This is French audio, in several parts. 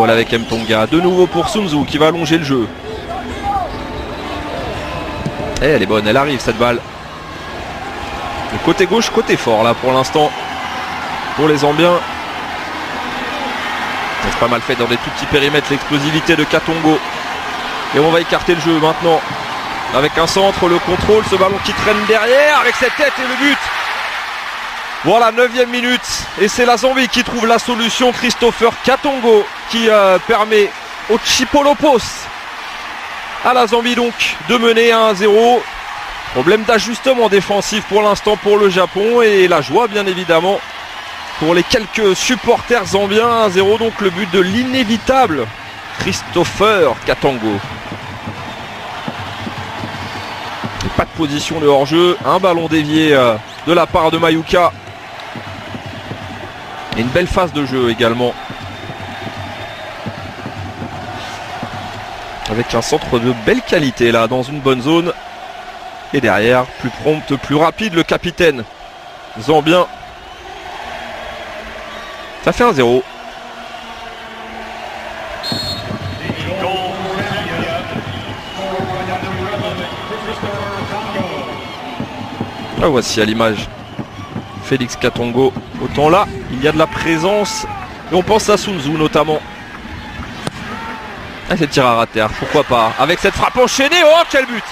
contrôle avec Mtonga. De nouveau pour Sun Tzu qui va allonger le jeu. Et elle est bonne, elle arrive cette balle. Le côté gauche, côté fort là pour l'instant. Pour les Zambiens. C'est pas mal fait dans des tout petits périmètres l'explosivité de Katongo. Et on va écarter le jeu maintenant. Avec un centre, le contrôle, ce ballon qui traîne derrière avec cette tête et le but. Voilà, 9e minute. Et c'est la Zambie qui trouve la solution. Christopher Katongo qui permet au Chipolopos à la Zambie donc de mener 1-0. Problème d'ajustement défensif pour l'instant pour le Japon. Et la joie bien évidemment pour les quelques supporters zambiens. 1-0 donc le but de l'inévitable Christopher Katongo. Et pas de position de hors-jeu. Un ballon dévié de la part de Mayuka. Et une belle phase de jeu également. Avec un centre de belle qualité là, dans une bonne zone. Et derrière, plus prompt, plus rapide, le capitaine zambien. Ça fait 1-0. Ah, voici à l'image Félix Katongo. Autant là, il y a de la présence. Et on pense à Sun Tzu notamment. Ah, c'est tir à rater, pourquoi pas. Avec cette frappe enchaînée, oh quel but!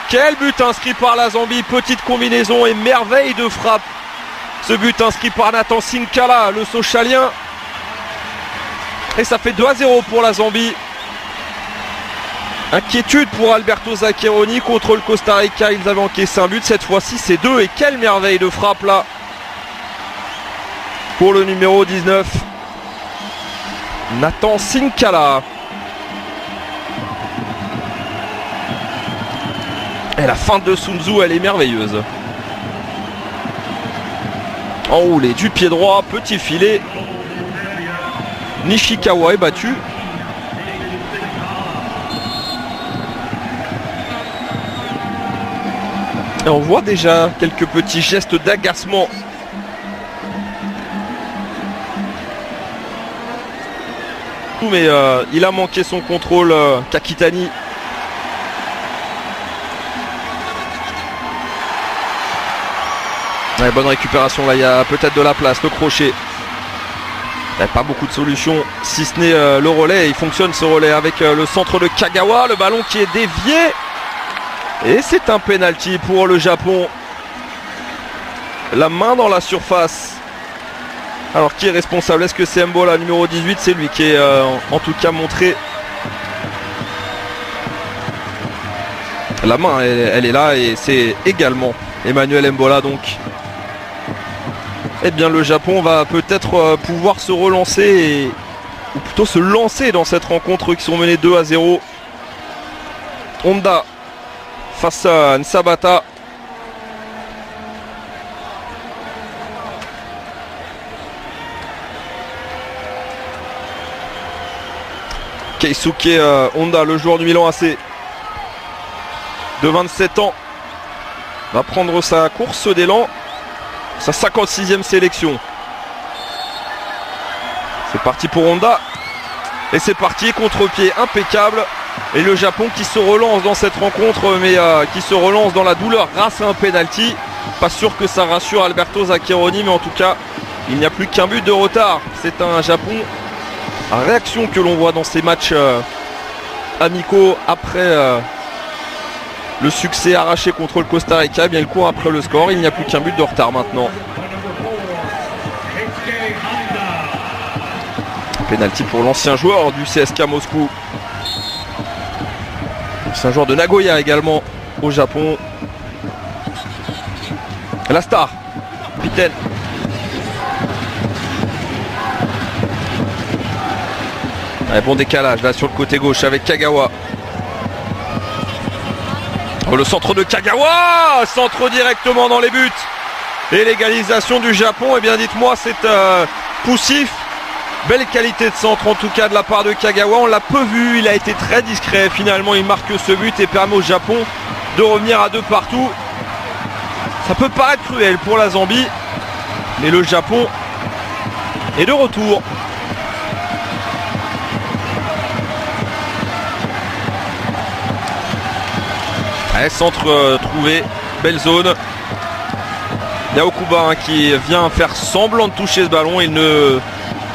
Quel but inscrit par la Zambie. Petite combinaison et merveille de frappe. Ce but inscrit par Nathan Sinkala, le Sochalien. Et ça fait 2-0 pour la Zambie. Inquiétude pour Alberto Zaccheroni contre le Costa Rica. Ils avaient encaissé un but, cette fois-ci c'est 2. Et quelle merveille de frappe là pour le numéro 19 Nathan Sinkala. Et la feinte de Sun Tzu, elle est merveilleuse. Enroulé du pied droit, petit filet. Nishikawa est battu. Et on voit déjà quelques petits gestes d'agacement. Mais il a manqué son contrôle, Kakitani. Ouais, bonne récupération là, il y a peut-être de la place, le crochet. Il n'y a pas beaucoup de solutions, si ce n'est le relais. Il fonctionne ce relais avec le centre de Kagawa, le ballon qui est dévié. Et c'est un penalty pour le Japon. La main dans la surface. Alors qui est responsable? Est-ce que c'est Mbola numéro 18? C'est lui qui est en tout cas montré. La main elle est là et c'est également Emmanuel Mbola donc. Eh bien le Japon va peut-être pouvoir se relancer ou plutôt se lancer dans cette rencontre qui sont menés 2-0. Honda face à Nsabata. Keisuke Honda, le joueur du Milan AC de 27 ans, va prendre sa course d'élan, sa 56e sélection. C'est parti pour Honda. Et c'est parti, contre-pied impeccable. Et le Japon qui se relance dans cette rencontre, mais qui se relance dans la douleur grâce à un penalty. Pas sûr que ça rassure Alberto Zaccheroni, mais en tout cas, il n'y a plus qu'un but de retard. C'est un Japon à réaction que l'on voit dans ces matchs amicaux après le succès arraché contre le Costa Rica. Bien le court après le score, il n'y a plus qu'un but de retard maintenant. Penalty pour l'ancien joueur du CSKA Moscou. C'est un joueur de Nagoya également au Japon. La star, capitaine. Ouais, bon décalage là sur le côté gauche avec Kagawa. Oh, le centre de Kagawa, centre directement dans les buts. Et l'égalisation du Japon, eh bien dites-moi, c'est poussif. Belle qualité de centre en tout cas de la part de Kagawa. On l'a peu vu, il a été très discret. Finalement il marque ce but et permet au Japon de revenir à 2 partout. Ça peut paraître cruel pour la Zambie, mais le Japon est de retour. Allez, centre trouvé, belle zone. Il y a Okuba qui vient faire semblant de toucher ce ballon. Il ne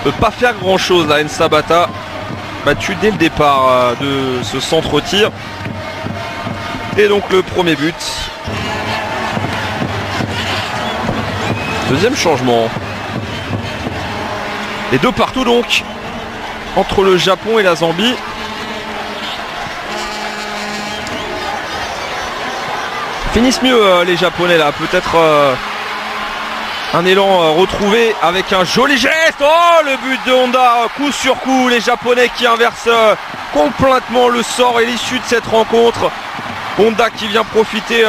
peut pas faire grand chose là. Nsabata battu dès le départ de ce centre-tir. Et donc le premier but. Deuxième changement. Et 2 partout donc entre le Japon et la Zambie. Finissent mieux les Japonais là. Peut-être un élan retrouvé avec un joli geste. Oh, le but de Honda, coup sur coup. Les Japonais qui inversent complètement le sort et l'issue de cette rencontre. Honda qui vient profiter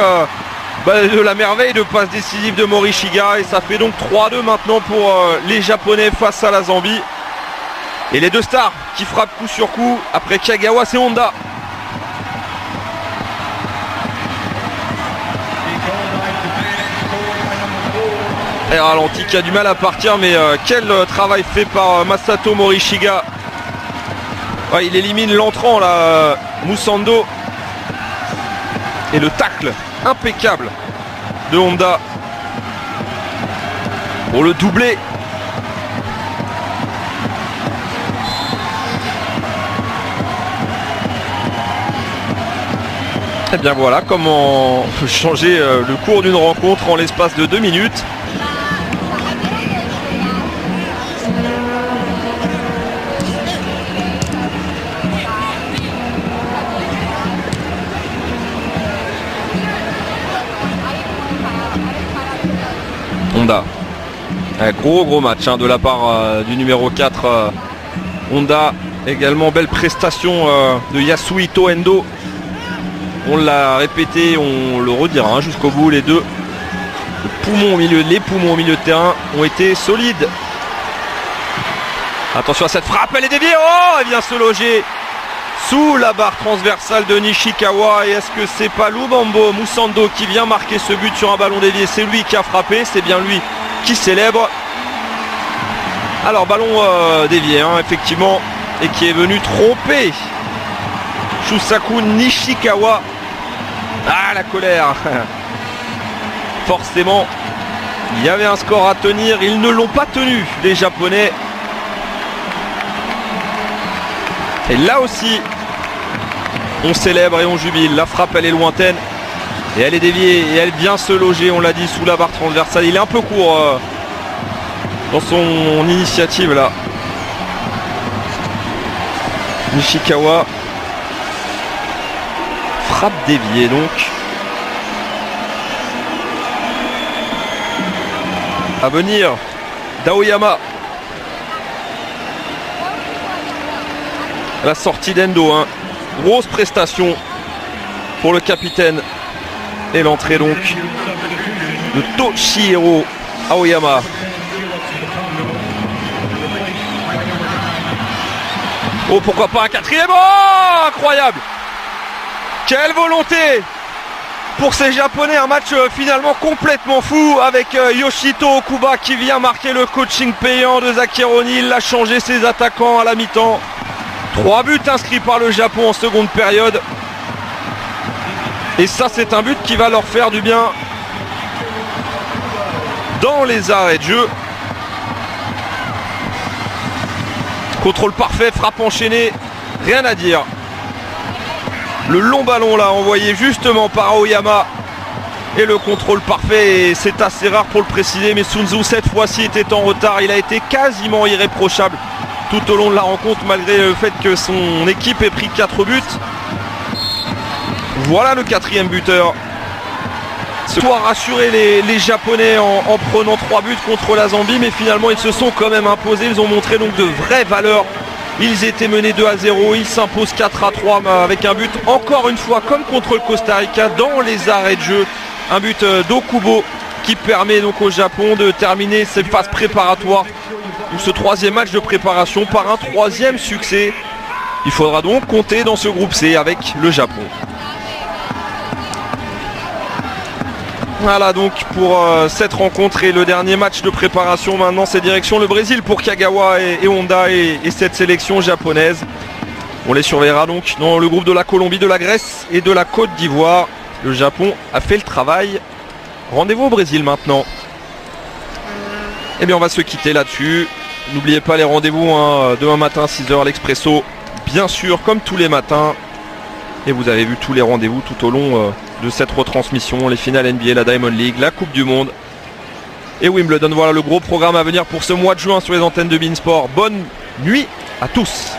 de la merveille de passe décisive de Morishiga. Et ça fait donc 3-2 maintenant pour les Japonais face à la Zambie. Et les 2 stars qui frappent coup sur coup. Après Kagawa, c'est Honda. Et ralenti qui a du mal à partir, mais quel travail fait par Masato Morishiga. Ouais, il élimine l'entrant là, Musando. Et le tacle impeccable de Honda pour le doubler. Et bien voilà comment changer le cours d'une rencontre en l'espace de 2 minutes. Honda. Gros match de la part du numéro 4 Honda. Également belle prestation de Yasuhito Endo. On l'a répété, on le redira jusqu'au bout. Les 2 poumons au milieu, les poumons au milieu de terrain ont été solides. Attention à cette frappe, elle est déviée. Oh, elle vient se loger sous la barre transversale de Nishikawa. Et est-ce que c'est pas Lubombo Musando qui vient marquer ce but sur un ballon dévié? C'est lui qui a frappé, c'est bien lui qui célèbre. Alors ballon dévié effectivement, et qui est venu tromper Shusaku Nishikawa. Ah, la colère. Forcément il y avait un score à tenir, ils ne l'ont pas tenu les Japonais. Et là aussi on célèbre et on jubile. La frappe elle est lointaine et elle est déviée et elle vient se loger, on l'a dit, sous la barre transversale. Il est un peu court dans son initiative là. Nishikawa. Frappe déviée donc. À venir d'Aoyama. La sortie d'Endo, grosse prestation pour le capitaine. Et l'entrée donc de Toshihiro Aoyama. Oh, pourquoi pas un 4e. Oh, incroyable. Quelle volonté pour ces Japonais. Un match finalement complètement fou avec Yoshito Okuba qui vient marquer le coaching payant de Zakironi. Il a changé ses attaquants à la mi-temps. 3 buts inscrits par le Japon en seconde période. Et ça, c'est un but qui va leur faire du bien dans les arrêts de jeu. Contrôle parfait, frappe enchaînée, rien à dire. Le long ballon là envoyé justement par Aoyama. Et le contrôle parfait, et c'est assez rare pour le préciser, mais Sun Tzu cette fois-ci était en retard. Il a été quasiment irréprochable tout au long de la rencontre, malgré le fait que son équipe ait pris 4 buts. Voilà le 4e buteur. Ce soir rassuré les Japonais en prenant 3 buts contre la Zambie, mais finalement ils se sont quand même imposés. Ils ont montré donc de vraies valeurs. Ils étaient menés 2-0, ils s'imposent 4-3 avec un but encore une fois comme contre le Costa Rica dans les arrêts de jeu. Un but d'Okubo qui permet donc au Japon de terminer ses phases préparatoires, ou ce 3e match de préparation, par un 3e succès. Il faudra donc compter dans ce groupe C avec le Japon. Voilà donc pour cette rencontre et le dernier match de préparation. Maintenant c'est direction le Brésil pour Kagawa et Honda et cette sélection japonaise. On les surveillera donc dans le groupe de la Colombie, de la Grèce et de la Côte d'Ivoire. Le Japon a fait le travail. Rendez-vous au Brésil maintenant. Eh bien on va se quitter là-dessus. N'oubliez pas les rendez-vous demain matin 6h l'Expresso. Bien sûr comme tous les matins. Et vous avez vu tous les rendez-vous tout au long de cette retransmission. Les finales NBA, la Diamond League, la Coupe du Monde. Et Wimbledon, voilà le gros programme à venir pour ce mois de juin sur les antennes de beIN Sport. Bonne nuit à tous.